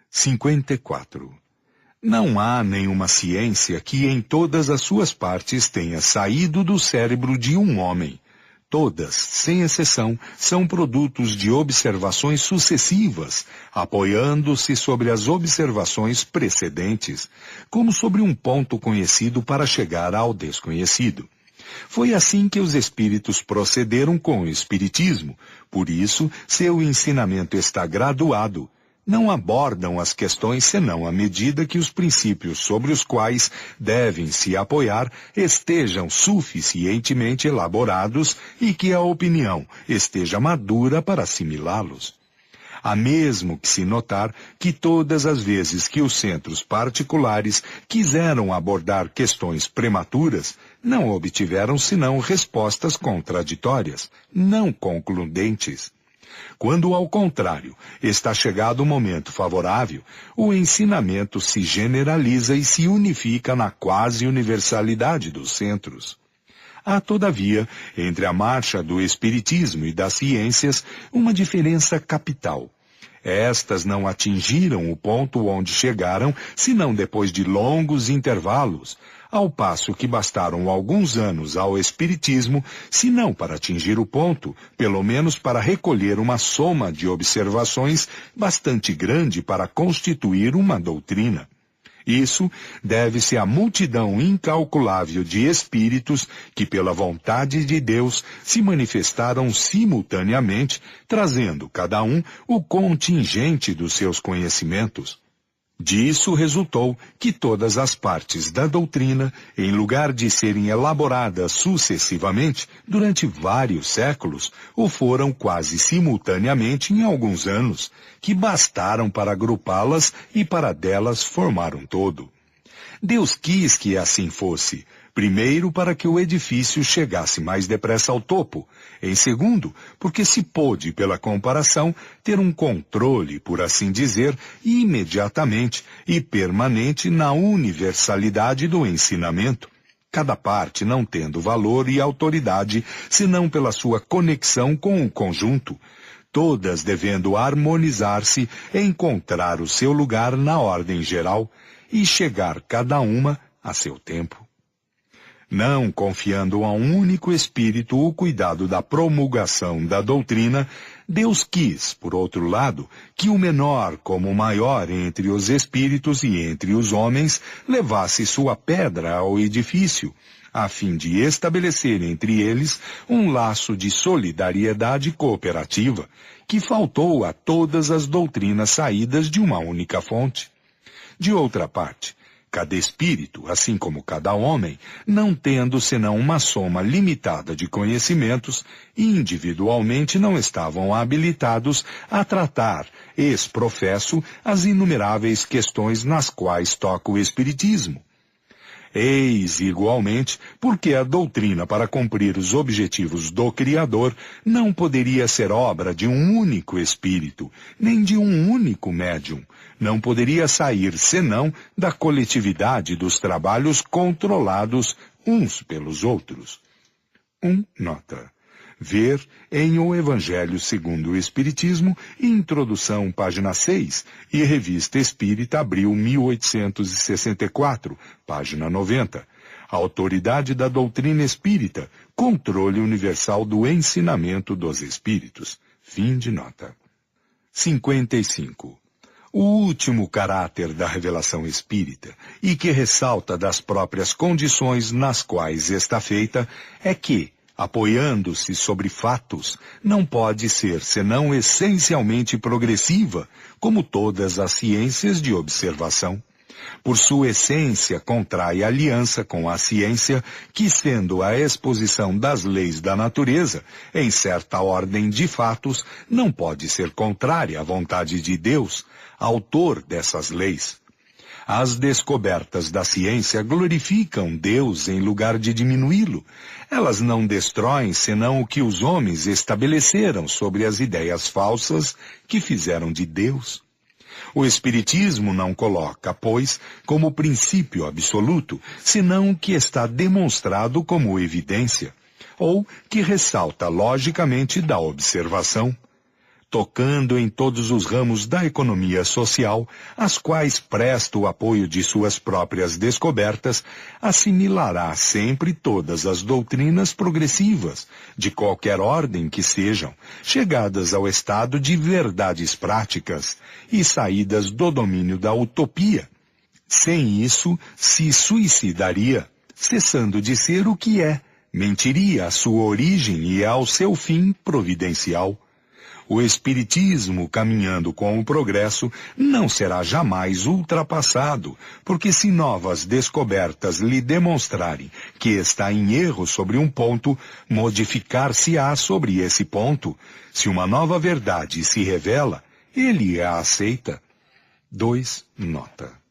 54. Não há nenhuma ciência que em todas as suas partes tenha saído do cérebro de um homem. Todas, sem exceção, são produtos de observações sucessivas, apoiando-se sobre as observações precedentes, como sobre um ponto conhecido para chegar ao desconhecido. Foi assim que os espíritos procederam com o espiritismo, por isso seu ensinamento está graduado. Não abordam as questões senão à medida que os princípios sobre os quais devem se apoiar estejam suficientemente elaborados e que a opinião esteja madura para assimilá-los. Há mesmo que se notar que todas as vezes que os centros particulares quiseram abordar questões prematuras, não obtiveram senão respostas contraditórias, não concludentes. Quando, ao contrário, está chegado o momento favorável, o ensinamento se generaliza e se unifica na quase universalidade dos centros. Há, todavia, entre a marcha do espiritismo e das ciências, uma diferença capital. Estas não atingiram o ponto onde chegaram, senão depois de longos intervalos, ao passo que bastaram alguns anos ao espiritismo, se não para atingir o ponto, pelo menos para recolher uma soma de observações bastante grande para constituir uma doutrina. Isso deve-se à multidão incalculável de espíritos que, pela vontade de Deus, se manifestaram simultaneamente, trazendo cada um o contingente dos seus conhecimentos. Disso resultou que todas as partes da doutrina, em lugar de serem elaboradas sucessivamente durante vários séculos, o foram quase simultaneamente em alguns anos, que bastaram para agrupá-las e para delas formar um todo. Deus quis que assim fosse, primeiro para que o edifício chegasse mais depressa ao topo, em segundo, porque se pôde, pela comparação, ter um controle, por assim dizer, imediatamente e permanente na universalidade do ensinamento, cada parte não tendo valor e autoridade, senão pela sua conexão com o conjunto, todas devendo harmonizar-se e encontrar o seu lugar na ordem geral e chegar cada uma a seu tempo. Não confiando a um único espírito o cuidado da promulgação da doutrina, Deus quis, por outro lado, que o menor como o maior entre os espíritos e entre os homens levasse sua pedra ao edifício, a fim de estabelecer entre eles um laço de solidariedade cooperativa, que faltou a todas as doutrinas saídas de uma única fonte. De outra parte, cada espírito, assim como cada homem, não tendo senão uma soma limitada de conhecimentos, individualmente não estavam habilitados a tratar, ex-professo, as inumeráveis questões nas quais toca o espiritismo. Eis, igualmente, porque a doutrina para cumprir os objetivos do Criador não poderia ser obra de um único espírito, nem de um único médium. Não poderia sair senão da coletividade dos trabalhos controlados uns pelos outros. Nota. Ver em O Evangelho segundo o Espiritismo, Introdução, página 6, e Revista Espírita, abril 1864, página 90. Autoridade da Doutrina Espírita, Controle Universal do Ensinamento dos Espíritos. Fim de nota. 55. O último caráter da revelação espírita, e que ressalta das próprias condições nas quais está feita, é que, apoiando-se sobre fatos, não pode ser senão essencialmente progressiva, como todas as ciências de observação. Por sua essência, contrai aliança com a ciência, que, sendo a exposição das leis da natureza, em certa ordem de fatos, não pode ser contrária à vontade de Deus, autor dessas leis. As descobertas da ciência glorificam Deus em lugar de diminuí-lo. Elas não destroem senão o que os homens estabeleceram sobre as ideias falsas que fizeram de Deus. O Espiritismo não coloca, pois, como princípio absoluto, senão o que está demonstrado como evidência, ou que ressalta logicamente da observação. tocando em todos os ramos da economia social, às quais presta o apoio de suas próprias descobertas, assimilará sempre todas as doutrinas progressivas, de qualquer ordem que sejam, chegadas ao estado de verdades práticas e saídas do domínio da utopia. Sem isso, se suicidaria, cessando de ser o que é, mentiria à sua origem e ao seu fim providencial. O Espiritismo, caminhando com o progresso, não será jamais ultrapassado, porque se novas descobertas lhe demonstrarem que está em erro sobre um ponto, modificar-se-á sobre esse ponto. Se uma nova verdade se revela, ele a aceita. 2. Nota.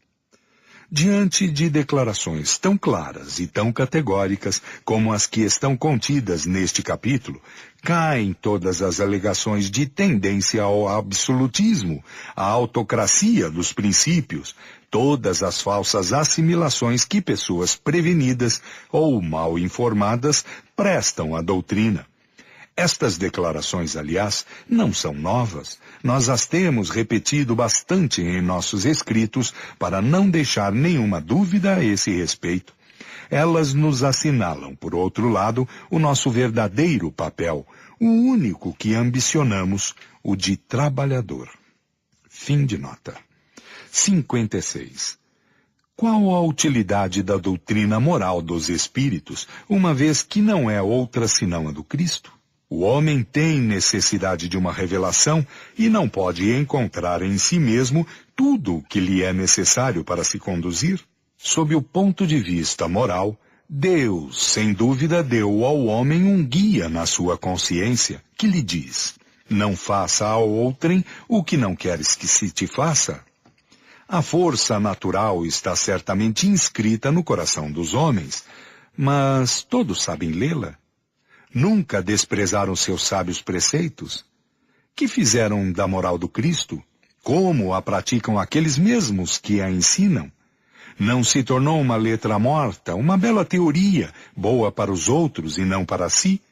Diante de declarações tão claras e tão categóricas como as que estão contidas neste capítulo, caem todas as alegações de tendência ao absolutismo, à autocracia dos princípios, todas as falsas assimilações que pessoas prevenidas ou mal informadas prestam à doutrina. Estas declarações, aliás, não são novas. Nós as temos repetido bastante em nossos escritos para não deixar nenhuma dúvida a esse respeito. Elas nos assinalam, por outro lado, o nosso verdadeiro papel, o único que ambicionamos, o de trabalhador. Fim de nota. 56. Qual a utilidade da doutrina moral dos espíritos, uma vez que não é outra senão a do Cristo? O homem tem necessidade de uma revelação e não pode encontrar em si mesmo tudo o que lhe é necessário para se conduzir. Sob o ponto de vista moral, Deus, sem dúvida, deu ao homem um guia na sua consciência, que lhe diz: não faça a outrem o que não queres que se te faça. A força natural está certamente inscrita no coração dos homens, mas todos sabem lê-la? Nunca desprezaram seus sábios preceitos? Que fizeram da moral do Cristo? Como a praticam aqueles mesmos que a ensinam? Não se tornou uma letra morta, uma bela teoria, boa para os outros e não para si?